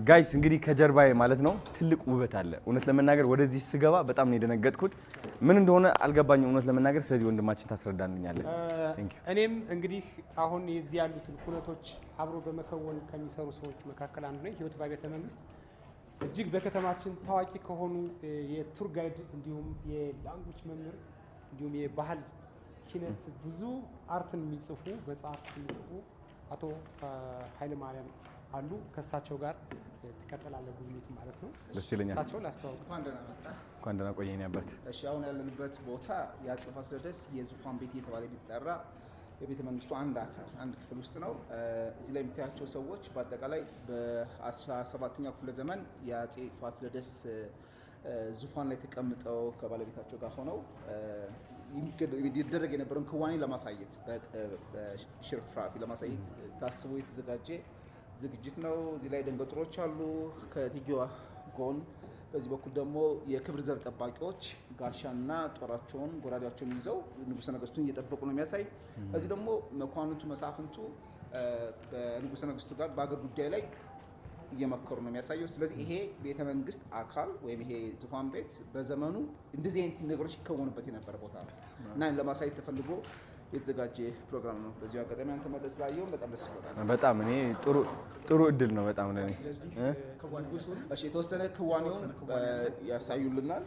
ጋይስ እንግዲህ ከጀርባዬ ማለት ነው ትልቅ ውበት አለ። እውነት ለመናገር ወደዚህ ስገባ በጣም ነው የደነገጥኩት። ምን እንደሆነ አልገባኝም እውነት ለመናገር። ስለዚህ ወንድማችን ታስረዳልኛለህ። እኔም እንግዲህ አሁን የዚህ ያሉትን ኩነቶች አብሮ በመከወን ከሚሰሩ ሰዎች መካከል አንዱ ነኝ። ህይወት በቤተ መንግስት እጅግ በከተማችን ታዋቂ ከሆኑ የቱር ጋይድ እንዲሁም የላንጉጅ መምህር እንዲሁም የባህል ኪነት ብዙ አርትን የሚጽፉ መጽሐፍ የሚጽፉ አቶ ኃይለ ማርያም አሉ። ከሳቸው ጋር ትቀጥላለህ ጉብኝቱ ማለት ነው። ደስ ይለኛል። እሳቸው ላስተዋውቅ። እንኳን ደህና ቆየኝ አባት። እሺ አሁን ያለንበት ቦታ የአፄ ፋሲለደስ የዙፋን ቤት እየተባለ የሚጠራ የቤተ መንግስቱ አንድ አካል አንድ ክፍል ውስጥ ነው። እዚህ ላይ የምታያቸው ሰዎች በአጠቃላይ በ17ኛው ክፍለ ዘመን የአፄ ፋሲለደስ ዙፋን ላይ ተቀምጠው ከባለቤታቸው ጋር ሆነው ይደረግ የነበረውን ክዋኔ ለማሳየት በሽርፍራፊ ለማሳየት ታስቦ የተዘጋጀ ዝግጅት ነው። እዚህ ላይ ደንገጥሮች አሉ ከእቴጌዋ ጎን። በዚህ በኩል ደግሞ የክብር ዘብ ጠባቂዎች ጋሻና ጦራቸውን ጎራዴያቸውን ይዘው ንጉሠ ነገስቱን እየጠበቁ ነው የሚያሳይ። እዚህ ደግሞ መኳንንቱ መሳፍንቱ በንጉሠ ነገስቱ ጋር በአገር ጉዳይ ላይ እየመከሩ ነው የሚያሳየው። ስለዚህ ይሄ ቤተ መንግስት አካል ወይም ይሄ ዙፋን ቤት በዘመኑ እንደዚህ አይነት ነገሮች ይከወኑበት የነበረ ቦታ ነው እና ለማሳየት ተፈልጎ የተዘጋጀ ፕሮግራም ነው። በዚሁ አጋጣሚ አንተ መጥተህ ስላየው በጣም ደስ ይላል። በጣም እኔ ጥሩ እድል ነው በጣም ለኔ። እሺ የተወሰነ ክዋኔውን ያሳዩልናል።